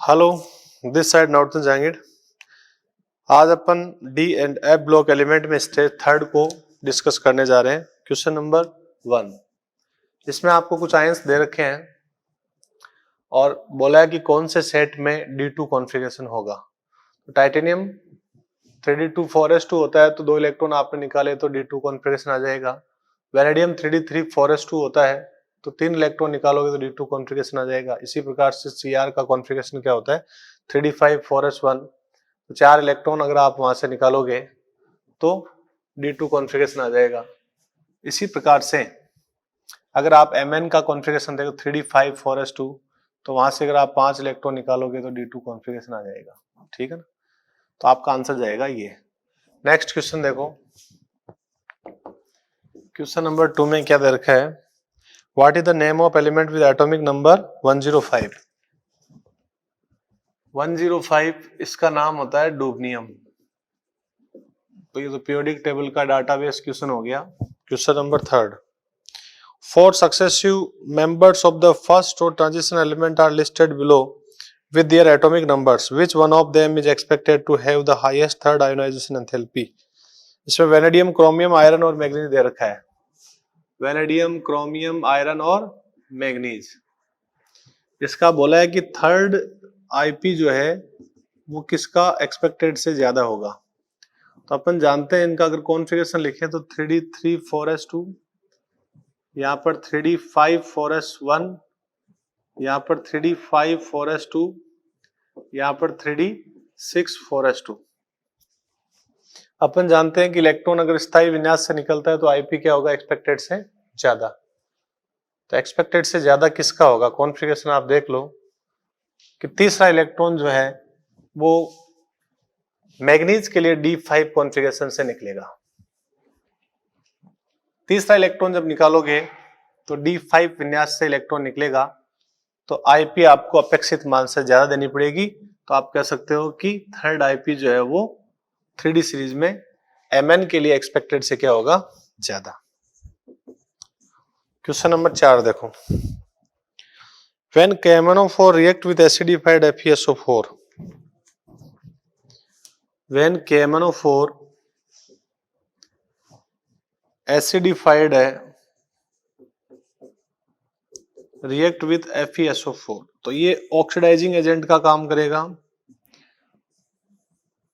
Hello, this side नॉर्थन जहांगीर। आज अपन D and F block element में स्टेज थर्ड को डिस्कस करने जा रहे हैं। Question number 1। इसमें आपको कुछ आयंस दे रखे हैं और बोला है कि कौन से सेट में D2 कॉन्फ़िगरेशन होगा। तो टाइटेनियम 3D2 4s2 होता है, तो 2 इलेक्ट्रॉन आपने निकाले तो D2 कॉन्फ़िगरेशन आ जाएगा। वेनेडियम 3D3 4s2 होता है, तो 3 इलेक्ट्रॉन निकालोगे तो D2 कॉन्फ़िगरेशन आ जाएगा। इसी प्रकार से Cr का कॉन्फ़िगरेशन क्या होता है, 3D5 4s1, तो 4 इलेक्ट्रॉन अगर आप वहां से निकालोगे तो D2 कॉन्फ़िगरेशन आ जाएगा। इसी प्रकार से अगर आप Mn का कॉन्फ़िगरेशन देखो 3D5 4s2, तो वहां से अगर आप 5 इलेक्ट्रॉन निकालोगे तो D2 कॉन्फ़िगरेशन आ जाएगा। ठीक है ना, तो आपका आंसर जाएगा ये। नेक्स्ट क्वेश्चन देखो, क्वेश्चन नंबर 2 में क्या दे रखा है, what is the name of element with atomic number 105। 105 इसका नाम होता है डूबनियम। तो ये तो पीरियोडिक टेबल का डाटाबेस क्वेश्चन हो गया। Question number 3, 4 successive members of the first row transition element are listed below with their atomic numbers. Which one of them is expected to have the highest third ionization enthalpy? इसमें vanadium, chromium, iron और manganese दे रखा है। Vanadium, chromium, iron और manganese. इसका बोला है कि third IP जो है वो किसका एक्सपेक्टेड से ज्यादा होगा। तो अपन जानते हैं इनका अगर कॉन्फ़िगरेशन लिखें तो 3D3 4s2, यहाँ पर 3D5 4s1, यहाँ पर 3D5 4s2, यहाँ पर 3D6 4s2। अपन जानते हैं कि इलेक्ट्रॉन अगर स्थायी विन्यास से निकलता है तो आईपी क्या होगा, एक्सपेक्टेड से ज्यादा। तो एक्सपेक्टेड से ज्यादा किसका होगा, कॉन्फ़िगरेशन आप देख लो कि तीसरा इलेक्ट्रॉन जो है वो मैग्नीज के लिए D5 कॉन्फ़िगरेशन से निकलेगा। तीसरा इलेक्ट्रॉन जब निकालोगे तो D5 विन्यास से इलेक्ट्रॉन निकलेगा, तो आईपी आपको अपेक्षित मान से ज्यादा देनी पड़ेगी। तो आप कह सकते हो कि थर्ड आईपी जो है वो 3D सीरीज में Mn के लिए एक्सपेक्टेड से क्या होगा, ज्यादा। क्वेश्चन नंबर 4 देखो, When KMnO4 react with acidified FeSO4, when KMnO4 acidified है रिएक्ट विथ FeSO4, तो ये ऑक्सीडाइजिंग एजेंट का काम करेगा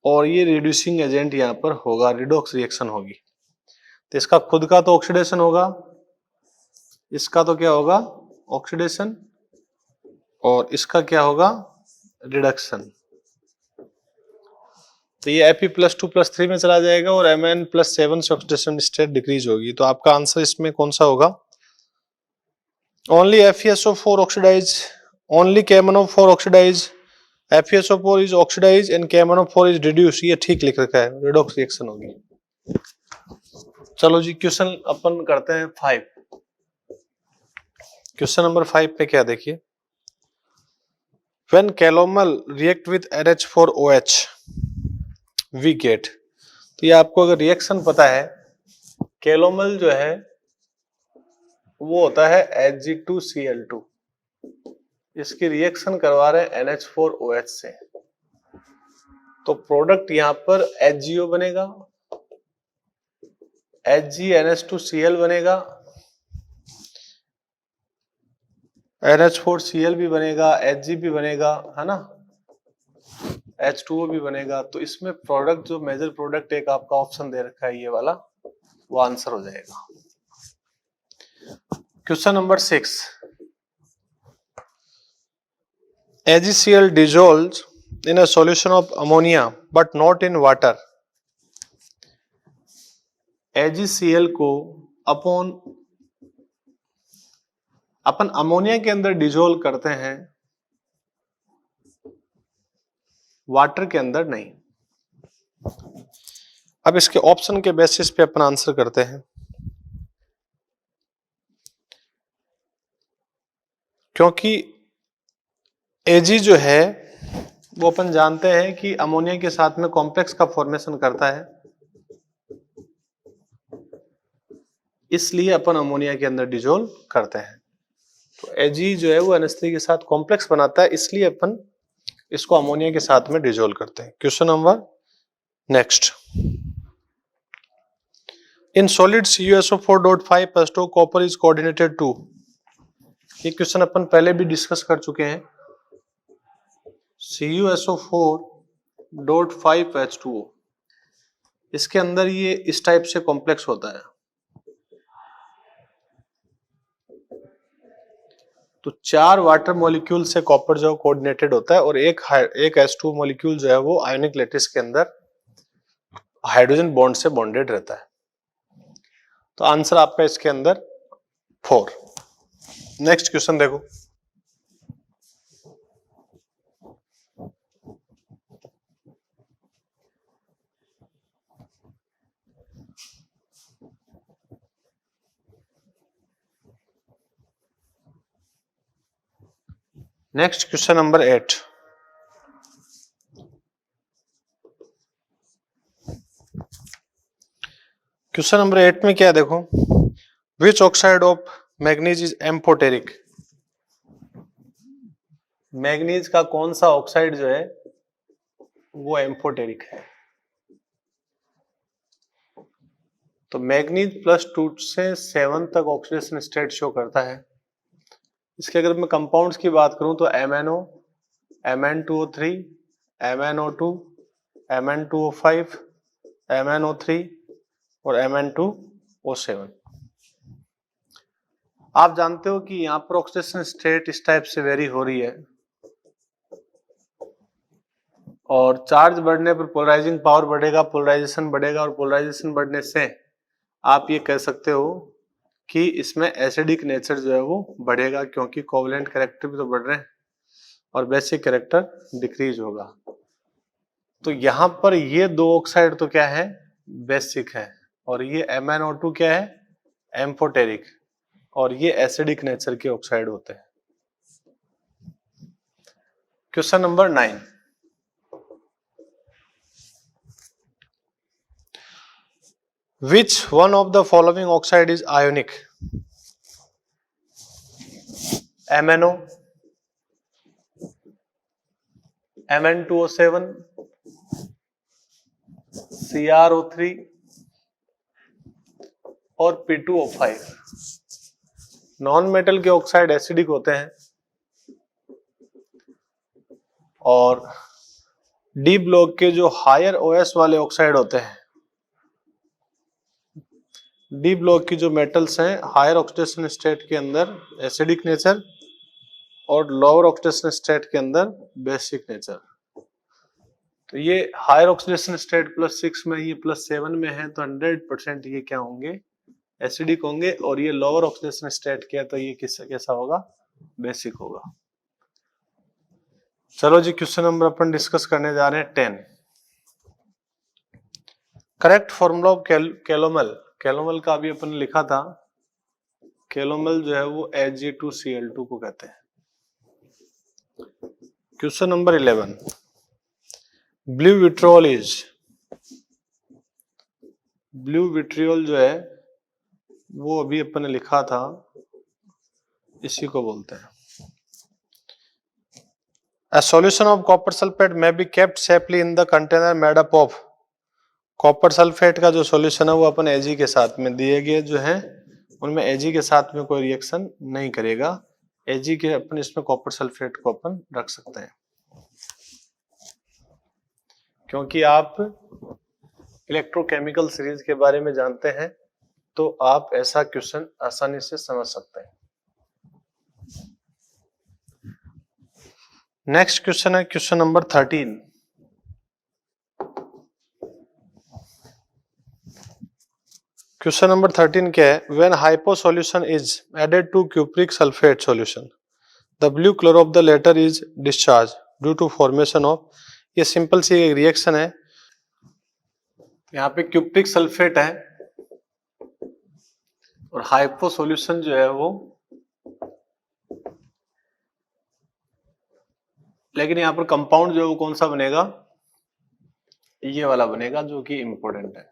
और ये रिड्यूसिंग एजेंट यहाँ पर होगा, रिडॉक्स रिएक्शन होगी। तो इसका खुद का तो ऑक्सीडेशन होगा, इसका तो क्या होगा, ऑक्सीडेशन, और इसका क्या होगा, रिडक्शन। तो ये Fe+2+3 में चला जाएगा और Mn+7 से ऑक्सीडेशन स्टेट डिक्रीज होगी। तो आपका आंसर इसमें कौन सा होगा, only FeSO4 oxidise, only KMnO4 oxidise, FeSO4 is oxidise and KMnO4 is reduce, ये ठीक लिख रखा है, रिडॉक्स रिएक्शन होगी। चलो जी, क्वेश्चन अपन करते हैं 5। क्वेश्चन नंबर 5 पे क्या देखिए, When calomel react with NH4OH we get, तो ये आपको अगर रिएक्शन पता है, कैलोमल जो है वो होता है Hg2Cl2, इसकी रिएक्शन करवा रहे हैं NH4OH से, तो प्रोडक्ट यहां पर HgO बनेगा, HgNH2Cl बनेगा, NH4Cl भी बनेगा, Hg भी बनेगा, है ना, H2O भी बनेगा। तो इसमें प्रोडक्ट जो मेजर प्रोडक्ट एक आपका ऑप्शन दे रखा है ये वाला, वो आंसर हो जाएगा। Question number 6, AgCl dissolves in a solution of ammonia but not in water. AgCl को अपन अमोनिया के अंदर डिजोल्व करते हैं, वाटर के अंदर नहीं। अब इसके ऑप्शन के बेसिस पे अपन आंसर करते हैं, क्योंकि Ag जो है वो अपन जानते हैं कि अमोनिया के साथ में कॉम्प्लेक्स का फॉर्मेशन करता है, इसलिए अपन अमोनिया के अंदर डिजोल्व करते हैं। तो Ag जो है वो NH3 के साथ कॉम्प्लेक्स बनाता है, इसलिए अपन इसको अमोनिया के साथ में डिजोल्व करते हैं। Question number next, in solid CuSO4.5H2O copper is coordinated to. ये क्वेश्चन अपन पहले भी डिस्कस कर चुके हैं। CuSO4.5H2O, इसके अंदर ये इस टाइप से कॉम्प्लेक्स होता है। तो 4 वाटर मॉलिक्यूल से कॉपर जो कोऑर्डिनेटेड होता है और एक H2O मॉलिक्यूल जो है वो आयोनिक लैटिस के अंदर हाइड्रोजन बॉन्ड से बॉन्डेड रहता है। तो आंसर आपका इसके अंदर 4। नेक्स्ट क्वेश्चन देखो, next question number 8। Question number 8 में क्या है देखो, विच oxide of manganese is amphoteric. Manganese का कौन सा ऑक्साइड जो है वो एम्फोटेरिक है। तो मैग्नीज +2 से 7 तक ऑक्सीडेशन स्टेट शो करता है। इसके अगर मैं कंपाउंड्स की बात करूं तो MnO, Mn2O3, MnO2, Mn2O5, MnO3 और Mn2O7। आप जानते हो कि यहां पर ऑक्सीडेशन स्टेट इस टाइप से वेरी हो रही है और चार्ज बढ़ने पर पोलराइजिंग पावर बढ़ेगा, पोलराइजेशन बढ़ेगा और पोलराइजेशन बढ़ने से आप ये कह सकते हो कि इसमें एसिडिक नेचर जो है वो बढ़ेगा, क्योंकि कोवलेंट कैरेक्टर भी तो बढ़ रहे हैं और बेसिक कैरेक्टर डिक्रीज होगा। तो यहां पर ये 2 ऑक्साइड तो क्या है, बेसिक है, और ये MnO2 क्या है, एम्फोटेरिक, और ये एसिडिक नेचर के ऑक्साइड होते हैं। Question number 9, which one of the following oxide is ionic? MnO, Mn2O7, CrO3 और P2O5। नॉन मेटल के ऑक्साइड एसिडिक होते हैं और डी ब्लॉक के जो हायर OS वाले ऑक्साइड होते हैं, डी ब्लॉक की जो मेटल्स हैं हायर ऑक्सीडेशन स्टेट के अंदर एसिडिक नेचर और लोअर ऑक्सीडेशन स्टेट के अंदर बेसिक नेचर। तो ये हायर ऑक्सीडेशन स्टेट +6 में, ये +7 में है, तो 100% ये क्या होंगे, एसिडिक होंगे, और ये लोअर ऑक्सीडेशन स्टेट क्या है तो ये कैसा होगा, बेसिक होगा। चलो जी, क्वेश्चन नंबर अपन डिस्कस करने जा रहे हैं 10। Correct formula of calomel. Calomel का भी अपन लिखा था, कैलोमल जो है वो Ag2Cl2 को कहते हैं। Question number 11, blue vitriol is, blue vitriol जो है वो अभी अपन ने लिखा था, इसी को बोलते हैं। A solution of copper sulfate may be kept safely in the container made up of। Copper sulphate का जो सॉल्यूशन है वो अपन Ag के साथ में दिए गए जो है उनमें Ag के साथ में कोई रिएक्शन नहीं करेगा। Ag के अपन इसमें कॉपर सल्फेट को अपन रख सकते हैं, क्योंकि आप इलेक्ट्रोकेमिकल सीरीज के बारे में जानते हैं तो आप ऐसा क्वेश्चन आसानी से समझ सकते हैं। नेक्स्ट क्वेश्चन है क्वेश्चन नंबर 13। क्वेश्चन नंबर 13 क्या है, when hypo solution is added to cupric sulphate solution the blue colour of the latter is discharge due to formation of. ये सिंपल सी एक रिएक्शन है, यहाँ पे क्यूप्रिक सल्फेट है और हाइपो सॉल्यूशन जो है वो, लेकिन यहाँ पर कंपाउंड जो है वो कौन सा बनेगा, ये वाला बनेगा जो कि इंपॉर्टेंट है।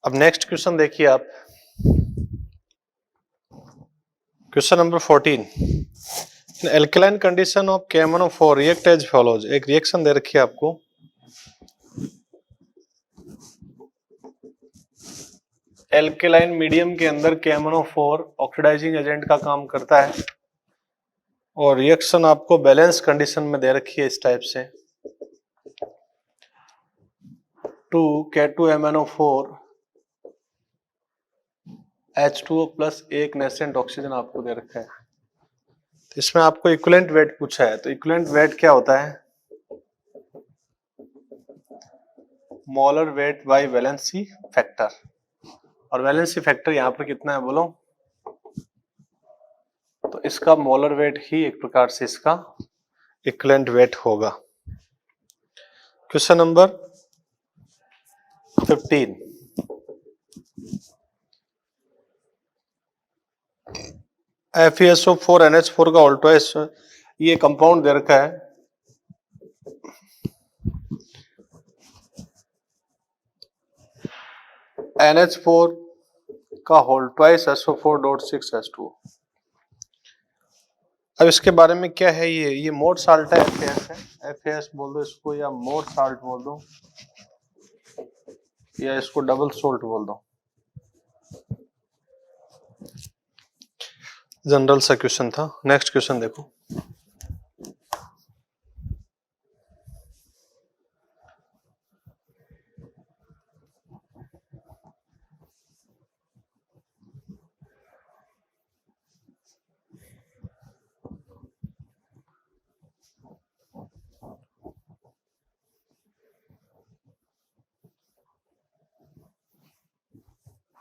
अब नेक्स्ट क्वेश्चन देखिए आप, question number 14। In alkaline condition of KMnO4 react as follows. एक रिएक्शन दे रखी है आपको, एल्केलाइन मीडियम के अंदर KMnO4 ऑक्सीडाइजिंग एजेंट का काम करता है और रिएक्शन आपको बैलेंस कंडीशन में दे रखी है इस टाइप से, 2K2MnO4 H2O प्लस एक नेसेंट ऑक्सीजन आपको दे रखा है। तो इसमें आपको इक्विवेलेंट वेट पूछा है, तो इक्विवेलेंट वेट क्या होता है? Molar weight by valency factor, और वैलेंसी फैक्टर यहां पर कितना है बोलो? तो इसका मोलर वेट ही एक प्रकार से इसका इक्विवेलेंट वेट होगा। क्वेश्चन नंबर 15, FeSO4 NH4 का ऑल्टोइस, ये कंपाउंड दे रखा है, NH4 का होल ट्वाइस SO4.6H2O। अब इसके बारे में क्या है, ये मोड साल्ट है, FAS है, FAS बोल दो इसको, या मोड साल्ट बोल दो, या इसको डबल सोल्ट बोल दो। जनरल सा क्वेश्चन था। नेक्स्ट क्वेश्चन देखो,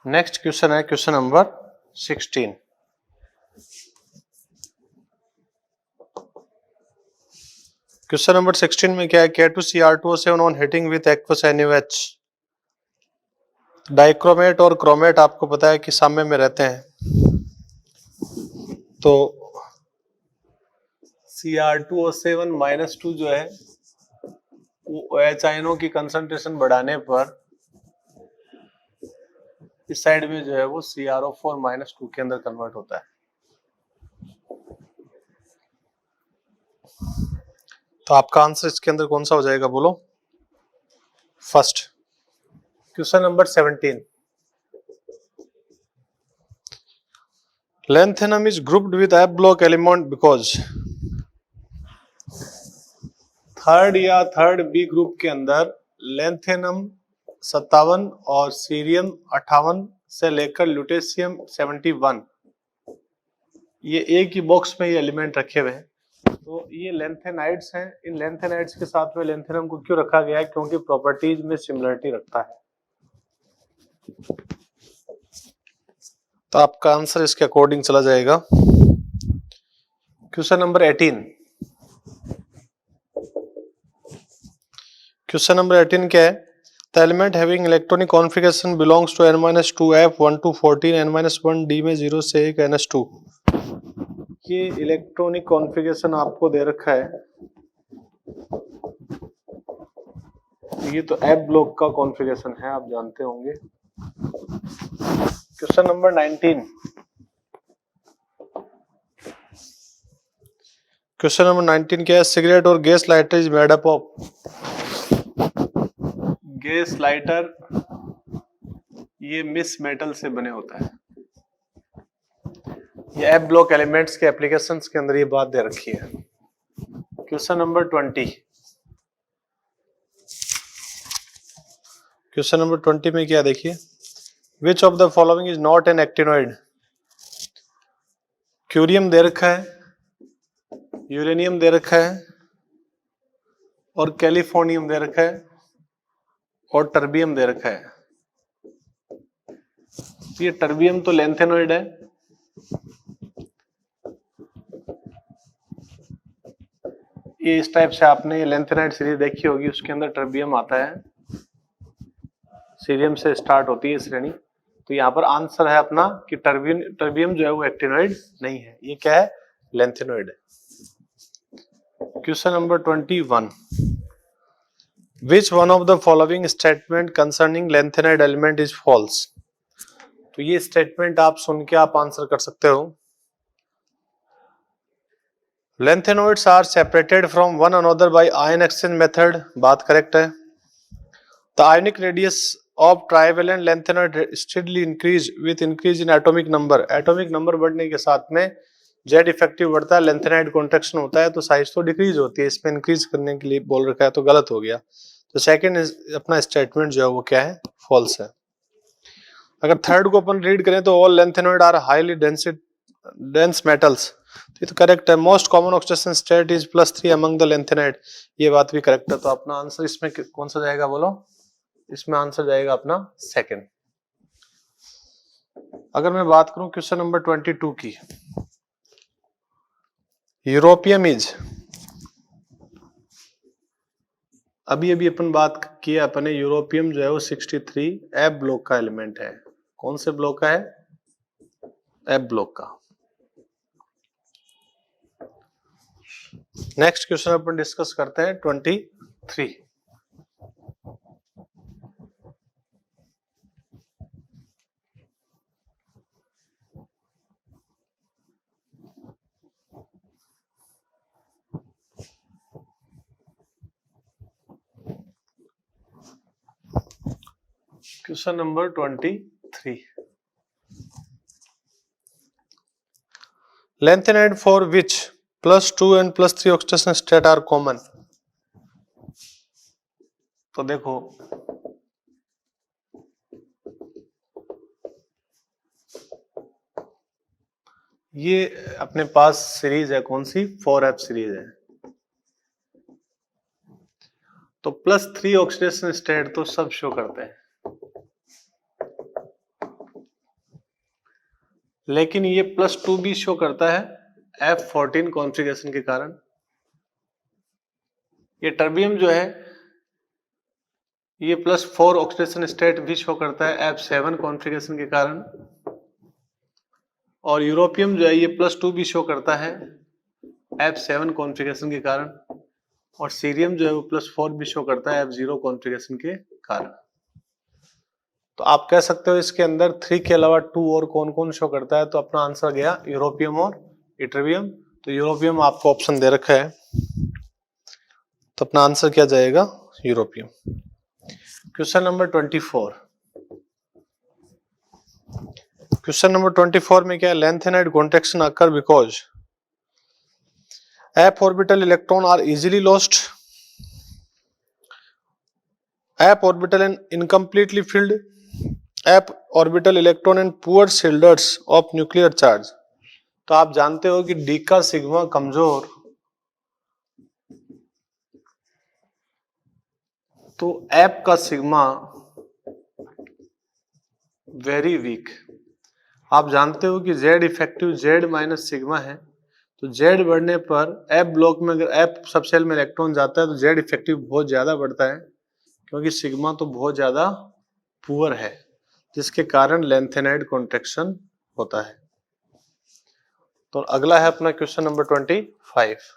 नेक्स्ट क्वेश्चन है क्वेश्चन नंबर 16। क्वेश्चन नंबर 16 में क्या है? K2Cr2O7 on heating with aqueous NaOH। Dichromate और क्रोमेट आपको पता है कि साम्य में रहते हैं, तो Cr2O7-2 जो है वो OH आयनों की कंसंट्रेशन बढ़ाने पर इस साइड में जो है वो CrO4-2 के अंदर कन्वर्ट होता है। तो आपका आंसर इसके अंदर कौन सा हो जाएगा बोलो? First. Question number 17, lanthanum is grouped with F block element because third या थर्ड बी ग्रुप के अंदर lanthanum 57 और सीरियम 58 से लेकर ल्यूटेशियम 71, ये एक ही बॉक्स में ये एलिमेंट रखे हुए हैं। तो ये लैंथेनाइड्स हैं। इन लैंथेनाइड्स के साथ में लैंथेनम को क्यों रखा गया है? क्योंकि प्रॉपर्टीज में सिमिलरिटी रखता है। तो आपका आंसर इसके अकॉर्डिंग चला जाएगा। क्वेश्चन नंबर 18, क्वेश्चन नंबर 18 क्या है? The element having electronic configuration belongs to N-2F 1 to 14 N-1 D में 0 से 1 NH2। ये इलेक्ट्रॉनिक कॉन्फ़िगरेशन आपको दे रखा है, ये तो F ब्लॉक का कॉन्फ़िगरेशन है, आप जानते होंगे। क्वेश्चन नंबर 19, क्वेश्चन नंबर 19 क्या है? सिगरेट और gas lighter is made up of. Gas lighter ये मिस मेटल से बने होता है। ये F ब्लॉक एलिमेंट्स के एप्लीकेशंस के अंदर ये बात दे रखी है। क्वेश्चन नंबर 20, क्वेश्चन नंबर 20 में क्या देखिए? Which of the following is not an actinoid. Curium दे रखा है, यूरेनियम दे रखा है, और कैलिफोर्नियम दे रखा है, और टर्बियम दे रखा है। ये टर्बियम तो लैंथेनोइड है, ये इस टाइप से आपने ये लैंथेनाइड सीरीज देखी होगी, उसके अंदर टर्बियम आता है, सीरियम से स्टार्ट होती है श्रेणी। तो यहाँ पर आंसर है अपना कि टर्बियम जो है वो एक्टिनोइड नहीं है, ये क्या है? लैंथेनोइड है। Question number 21, which one of the following statement concerning lanthanide element is false. तो ये स्टेटमेंट आप सुन के आप आंसर कर सकते हो। Lanthanoids are separated from one another by ion exchange method, बात करेक्ट है. The ionic radius of trivalent lanthanoid steadily increase with increase in atomic number. Atomic number बढ़ने के साथ में Z इफेक्टिव बढ़ता है, lanthanide contraction होता है तो साइज तो डिक्रीज होती है, इसमें इंक्रीज करने के लिए बोल रखा है तो गलत हो गया. तो सेकंड अपना स्टेटमेंट जो है वो क्या है, फॉल्स है. अगर थर्ड को अपन रीड करें तो all lanthanoid are highly dense metals, तो ये तो करेक्ट है. Most common oxidation state is +3 among the lanthanide, ये बात भी करेक्ट है. तो अपना आंसर इसमें कौन सा जाएगा बोलो, इसमें आंसर जाएगा अपना सेकंड. अगर मैं बात करूं क्वेश्चन नंबर 22 की, यूरोपियम इज, अभी अपन बात किया अपने, यूरोपियम जो है वो 63 एफ ब्लॉक का एलिमेंट है. कौन से ब्लॉक का है, एफ ब्लॉक का. नेक्स्ट क्वेश्चन अपन डिस्कस करते हैं 23. Question number 23. Lanthanide for which +2 and +3 oxidation state are common. तो देखो ये अपने पास सीरीज है, कौन सी, 4F सीरीज है. तो +3 ऑक्सीडेशन स्टेट तो सब शो करते हैं, लेकिन ये +2 भी शो करता है F14 कॉन्फ़िगरेशन के कारण. ये टर्बियम जो है ये +4 ऑक्सीडेशन स्टेट भी शो करता है F7 कॉन्फ़िगरेशन के कारण. और यूरोपियम जो है ये +2 भी शो करता है F7 कॉन्फ़िगरेशन के कारण. और सीरियम जो है वो +4 भी शो करता है F0 कॉन्फ़िगरेशन के कारण. तो आप कह सकते हो इसके अंदर 3 के अलावा 2 और कौन कौन शो करता है. तो अपना आंसर गया यूरोपियम और इटरबियम. तो यूरोपियम आपको ऑप्शन दे रखा है, तो अपना आंसर क्या जाएगा, europium. Question number 24. Question number 24 में क्या है, lanthanide contraction occur because f orbital electron are easily lost, f orbital and incompletely filled, f orbital electron and poor shielders of nuclear charge. तो आप जानते हो कि d का सिग्मा कमजोर, तो f का सिग्मा वेरी वीक. आप जानते हो कि z effective z minus sigma है, तो z बढ़ने पर f ब्लॉक में अगर f सब सेल में इलेक्ट्रॉन जाता है तो z इफेक्टिव बहुत ज्यादा बढ़ता है, क्योंकि सिग्मा तो बहुत ज्यादा पुअर है, जिसके कारण लैंथेनाइड कॉन्ट्रैक्शन होता है. तो अगला है अपना क्वेश्चन नंबर 25.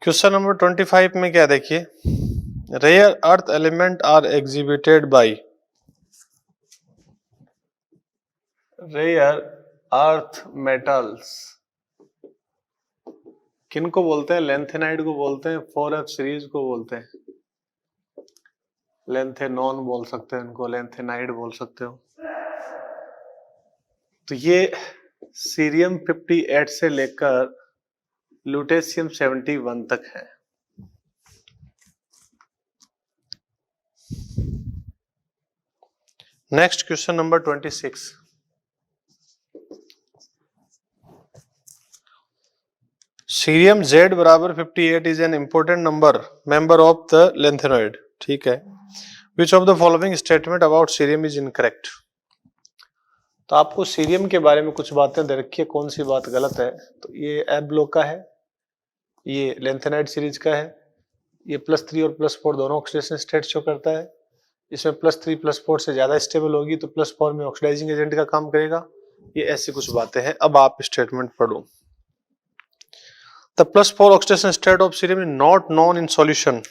क्वेश्चन नंबर 25 में क्या देखिए, rare earth element are exhibited by, rare earth metals किनको बोलते हैं, लैंथेनाइड को बोलते हैं, 4F सीरीज को बोलते हैं, लैंथेनॉन बोल सकते हैं इनको, लैंथेनाइड बोल सकते हो. तो ये सीरियम 58 से लेकर लुटेशियम 71 तक है. Next question number 26. Cerium Z बराबर 58 is an important member of the lanthanoid. ठीक है. Which of the following statement about cerium is incorrect. तो आपको सीरियम के बारे में कुछ बातें दे रखी है, कौन सी बात गलत है। तो ये एफ ब्लॉक का है, ये लेंथेनाइड सीरीज का है, ये +3 और +4 दोनों ऑक्सीडेशन स्टेट शो करता है। इसमें +3 +4 से ज्यादा स्टेबल होगी तो +4 में ऑक्सीडाइजिंग एजेंट का काम करेगा। ये ऐसी कुछ बातें हैं। अब आप स्टेटमेंट पढ़ो। The +4 oxidation state of cerium is not known in solution.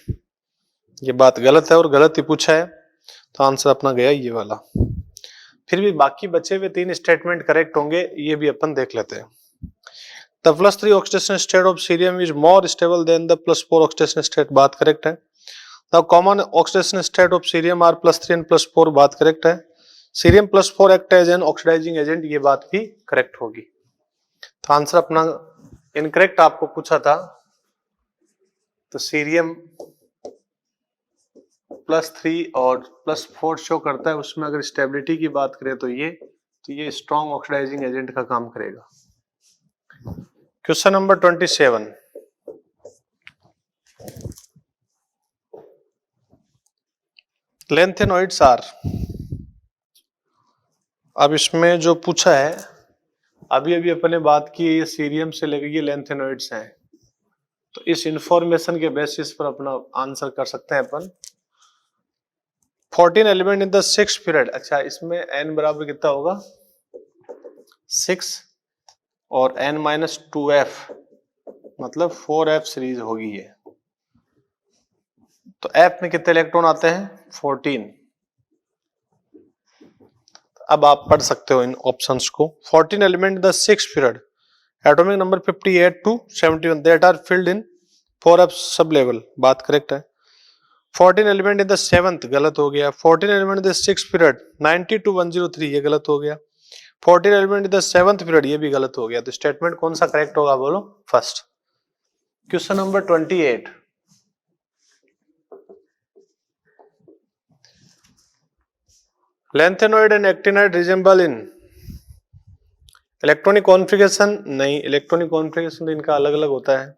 ये बात गलत है और गलत ही पूछा है, तो आंसर अपना गया ये वाला। फिर भी बाकी बचे हुए 3 स्टेटमेंट करेक्ट होंगे, ये भी अपन देख लेते हैं। The +3 oxidation state of cerium is more stable than the +4 oxidation state, बात करेक्ट है। The common oxidation state of cerium are +3 and +4, बात करेक्ट है। Cerium +4 act as an oxidising agent, ये बात भी करेक्ट होगी। तो आंसर अपना इनकरेक्ट आपको पूछा था, तो सीरियम +3 और +4 शो करता है, उसमें अगर स्टेबिलिटी की बात करें तो ये स्ट्रॉन्ग ऑक्सीडाइजिंग एजेंट का काम करेगा। Question number 27, lanthanoids are. अब इसमें जो पूछा है, अभी अभी अपने बात की, ये सीरियम से लेकर ये लेंथेनॉइड्स हैं, तो इस इंफॉर्मेशन के बेसिस पर अपना आंसर कर सकते हैं अपन। 14 element in the 6th period. अच्छा, इसमें n बराबर कितना होगा 6 और n-2f मतलब 4f सीरीज होगी ये। तो f में कितने इलेक्ट्रॉन आते हैं 14। अब आप पढ़ सकते हो इन ऑप्शंस को। 14 element in the 6th period, atomic number 58 to 71 that are filled in 4f sub level, बात करेक्ट है। 14 एलिमेंट इन द 7th, गलत हो गया। 14 element in the 6th period 90 to 103, ये गलत हो गया। 14 element in the 7th period, ये भी गलत हो गया। तो स्टेटमेंट कौन सा करेक्ट होगा बोलो first. Question number 28, lanthanoid and actinide resemble in electronic configuration. नहीं, इलेक्ट्रॉनिक कॉन्फ़िगरेशन तो इनका अलग अलग होता है।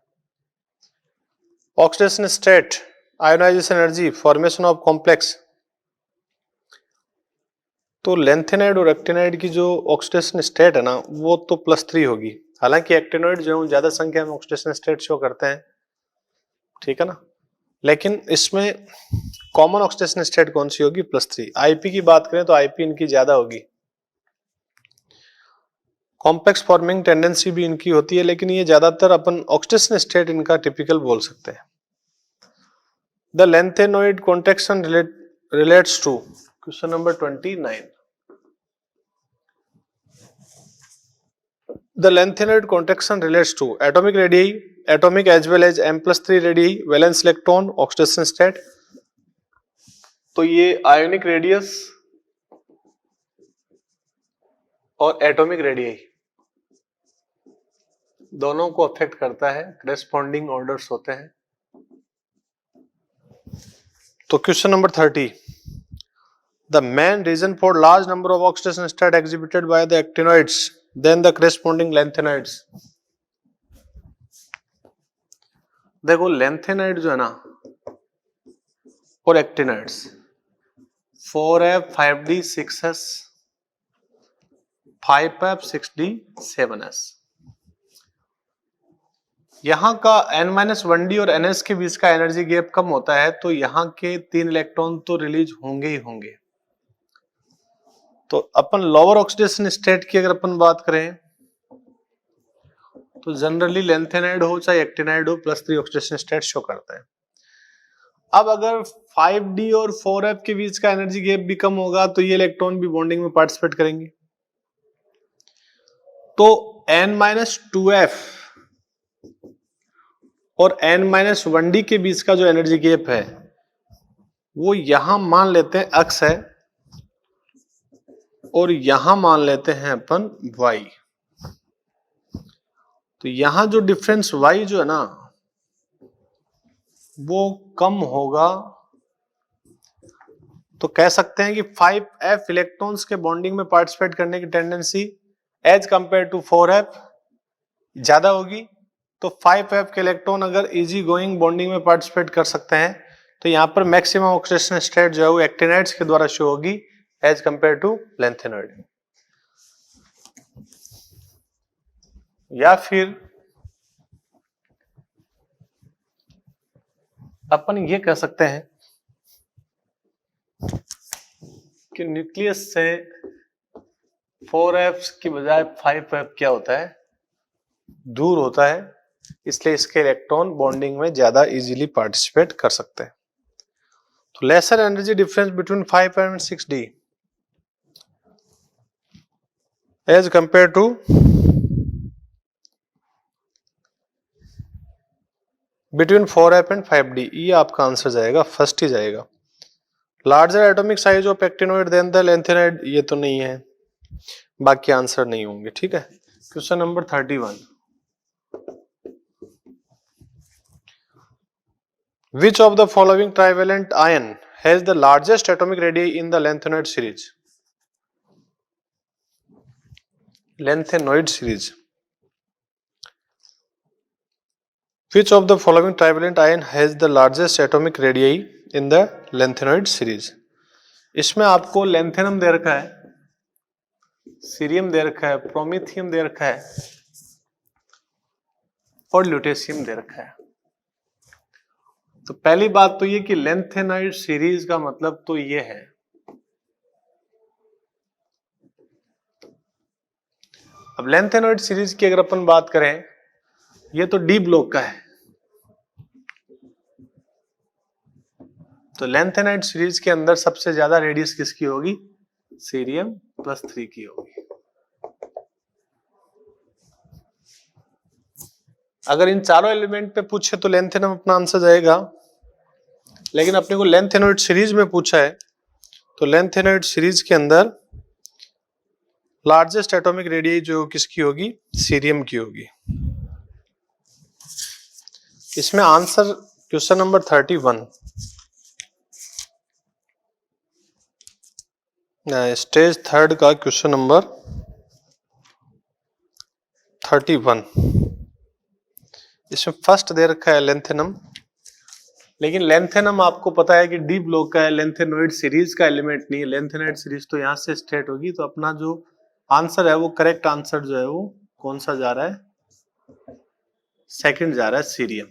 Oxidation state, ionisation energy, formation of complex. तो लेंथेनाइड और एक्टिनाइड की जो ऑक्सीडेशन स्टेट है ना, वो तो +3 होगी। हालांकि एक्टिनॉइड जो है ज्यादा संख्या में ऑक्सीडेशन स्टेट शो करते हैं, ठीक है ना, लेकिन इसमें कॉमन ऑक्सीडेशन स्टेट कौन सी होगी +3। आईपी की बात करें तो आईपी इनकी ज्यादा होगी। कॉम्प्लेक्स फॉर्मिंग टेंडेंसी भी इनकी होती है, लेकिन ये ज्यादातर अपन ऑक्सीडेशन स्टेट इनका टिपिकल बोल सकते हैं। The lanthanoid contraction relates to, question number 29, the lengthened contraction relates to atomic radii, atomic as well as m+3 radii, valence electron, oxidation state। तो ये आयोनिक रेडियस और एटॉमिक रेडियई दोनों को affect करता है, करेस्पॉन्डिंग ऑर्डर्स होते हैं। तो question number 30, the main reason for large number of oxidation state exhibited by the actinoids then the corresponding lanthanides। देखो लेंथेनाइड जो है ना और actinides 4f 5d 6s 5f 6d 7s, यहां का n-1d और ns के बीच का एनर्जी गैप कम होता है, तो यहां के 3 इलेक्ट्रॉन तो रिलीज होंगे ही होंगे। तो अपन लोअर ऑक्सीडेशन स्टेट की अगर अपन बात करें तो जनरली लेंथेनाइड हो चाहे एक्टिनाइड हो +3 ऑक्सीडेशन स्टेट शो करता है। अब अगर 5d और 4f के बीच का एनर्जी गैप भी कम होगा तो ये इलेक्ट्रॉन भी बॉन्डिंग में पार्टिसिपेट करेंगे। तो n-2f और n-1d के बीच का जो एनर्जी गैप है वो यहां मान लेते हैं x है और यहां मान लेते हैं अपन y। तो यहां जो डिफरेंस y जो है ना वो कम होगा, तो कह सकते हैं कि 5f इलेक्ट्रॉन्स के बॉन्डिंग में पार्टिसिपेट करने की tendency as compared to 4f ज्यादा होगी। तो 5f के इलेक्ट्रॉन अगर इजी गोइंग बॉन्डिंग में पार्टिसिपेट कर सकते हैं, तो यहां पर मैक्सिमम ऑक्सीडेशन स्टेट जो है वो एक्टिनाइड्स के द्वारा शो होगी एज कंपेयर टू लेंथेनॉइड। या फिर अपन ये कह सकते हैं कि न्यूक्लियस से 4f की बजाय 5f क्या होता है, दूर होता है, इसलिए इसके इलेक्ट्रॉन बॉन्डिंग में ज्यादा इजीली पार्टिसिपेट कर सकते हैं। तो lesser energy difference between 5 and 6d as compared to between 4f and 5d, ये आपका आंसर जाएगा, फर्स्ट ही जाएगा। Larger atomic size of actinoid than the lanthanide, ये तो नहीं है, बाकी आंसर नहीं होंगे, ठीक है। Question number 31, which of the following trivalent ion has the largest atomic radii in the lanthanoid series? Lanthanoid series. Which of the following trivalent ion has the largest atomic radii in the lanthanoid series? इसमें आपको lanthanum दे रखा है, cerium दे रखा है, promethium दे रखा है और ल्यूटेशियम दे रखा है। तो पहली बात तो ये कि लैंथेनाइड सीरीज का मतलब तो ये है, अब लैंथेनाइड सीरीज की अगर अपन बात करें, ये तो डी ब्लॉक का है, तो लैंथेनाइड सीरीज के अंदर सबसे ज्यादा रेडियस किसकी होगी, सीरियम +3 की होगी। अगर इन चारों एलिमेंट पे पूछे तो लैंथेनम अपना आंसर जाएगा, लेकिन अपने को लैंथेनाइड सीरीज में पूछा है, तो लैंथेनाइड सीरीज के अंदर लार्जेस्ट एटॉमिक रेडियस जो किसकी होगी, सीरियम की होगी। इसमें answer question number 31, stage third का क्वेश्चन नंबर 31, इसमें फर्स्ट दे रखा है लैंथेनम, लेकिन लैंथेनम आपको पता है कि डी ब्लॉक का है, लैंथेनोइड सीरीज का एलिमेंट नहीं है। लैंथेनोइड सीरीज तो यहां से स्ट्रेट होगी, तो अपना जो आंसर है वो करेक्ट आंसर जो है वो कौन सा जा रहा है, सेकंड जा रहा है, सीरियम।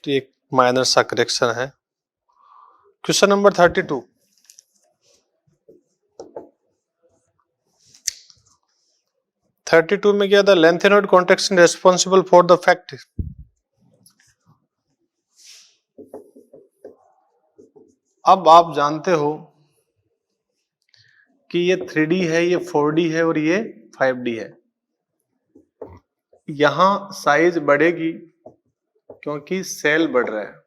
तो एक माइनर सा करेक्शन है। क्वेश्चन नंबर 32, में क्या था, lanthanoid contraction responsible for the fact, अब आप जानते हो कि ये 3D है, ये 4D है और ये 5D है। यहां साइज बढ़ेगी क्योंकि सेल बढ़ रहा है,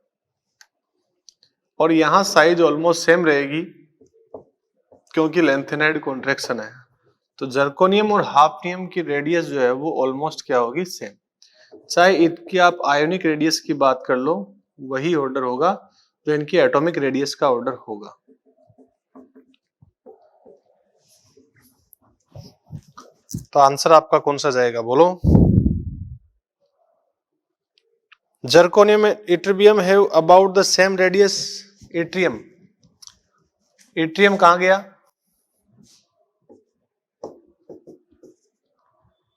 और यहां साइज ऑलमोस्ट सेम रहेगी क्योंकि लैंथेनाइड कॉन्ट्रैक्शन है। तो जर्कोनियम और हाफनियम की रेडियस जो है वो ऑलमोस्ट क्या होगी, सेम। चाहे इनकी आप आयोनिक रेडियस की बात कर लो, वही ऑर्डर होगा जो इनकी एटॉमिक रेडियस का ऑर्डर होगा। तो आंसर आपका कौन सा जाएगा, बोलो। Zirconium yttrium have about the same radius. Yttrium, yttrium कहां गया,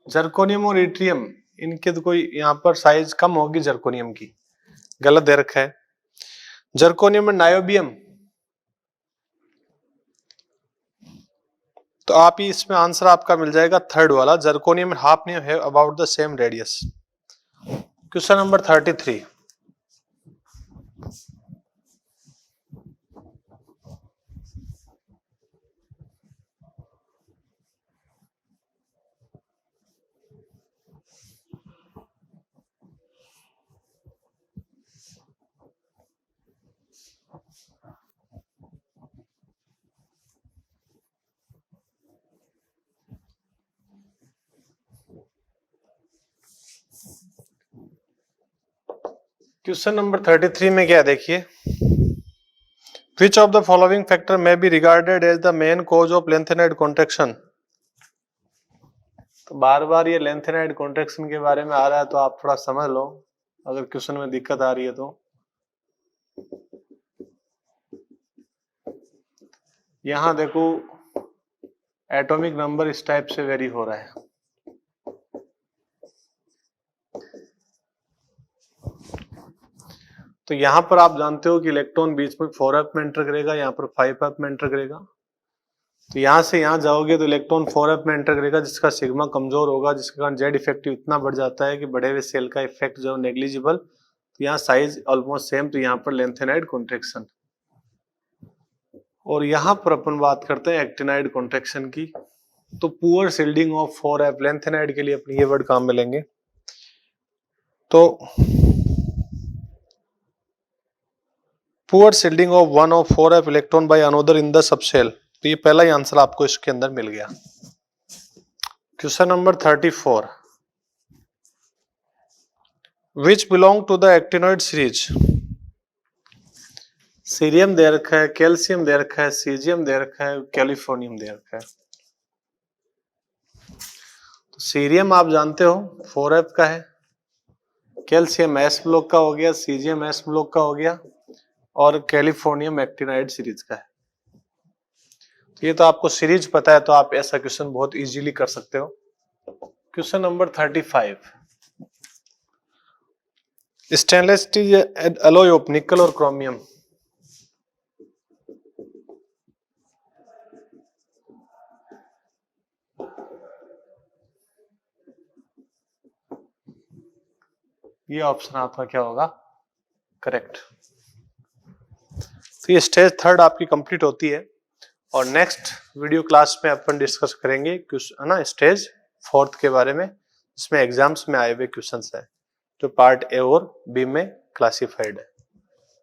जर्कोनियम और इट्रियम, इनके तो कोई यहां पर साइज कम होगी जर्कोनियम की, गलत दे रखा है। जर्कोनियम और नायोबियम, तो आप ही इसमें आंसर आपका मिल जाएगा थर्ड वाला, zirconium and hafnium have about the same radius. Question number 33, question number 33 में क्या देखिए, Which of the following factor may be regarded as the main cause of lengthened contraction? तो बार बार ये lengthened contraction के बारे में आ रहा है, तो आप थोड़ा समझ लो अगर क्वेश्चन में दिक्कत आ रही है तो। यहां देखो एटॉमिक नंबर इस टाइप से वेरी हो रहा है। तो यहां पर आप जानते हो कि इलेक्ट्रॉन बीच में 4f में एंटर करेगा, यहाँ पर 5f में एंटर करेगा। तो यहां से यहां जाओगे तो इलेक्ट्रॉन 4f में एंटर करेगा, जिसका सिग्मा कमजोर होगा, जिसके कारण जेड इफेक्टिव इतना बढ़ जाता है कि बढ़े हुए सेल का इफेक्ट जो नेग्लिजिबल। तो यहाँ साइज ऑलमोस्ट सेम, तो यहाँ पर लेंथेनाइड कॉन्ट्रैक्शन। और यहाँ पर अपन बात करते हैं एक्टिनाइड कॉन्ट्रैक्शन की। तो poor shielding of 4f, lanthanide के लिए अपने ये वर्ड काम में लेंगे। तो poor shielding of 1 of 4f electron by another in the subshell. तो ये पहला ही आंसर आपको इसके अंदर मिल गया। Question number 34, which belong to the actinoid series. Cerium दे रखा है, कैल्शियम दे रखा है, सीजियम दे रखा है, कैलिफोर्नियम दे रखा है। तो सीरियम आप जानते हो 4f का है, कैल्शियम एस ब्लॉक का हो गया, सीजियम एस ब्लॉक का हो गया, और कैलिफोर्नियम एक्टिनाइड सीरीज का है। तो ये तो आपको सीरीज पता है, तो आप ऐसा क्वेश्चन बहुत इजीली कर सकते हो। Question number 35, stainless steel alloy of निकल और क्रोमियम। ये ऑप्शन आपका क्या होगा, करेक्ट। तो ये स्टेज थर्ड आपकी कंप्लीट होती है, और नेक्स्ट वीडियो क्लास में अपन डिस्कस करेंगे है ना स्टेज फोर्थ के बारे में, जिसमें एग्जाम्स में आए हुए क्वेश्चंस हैं, जो पार्ट ए और बी में क्लासिफाइड है।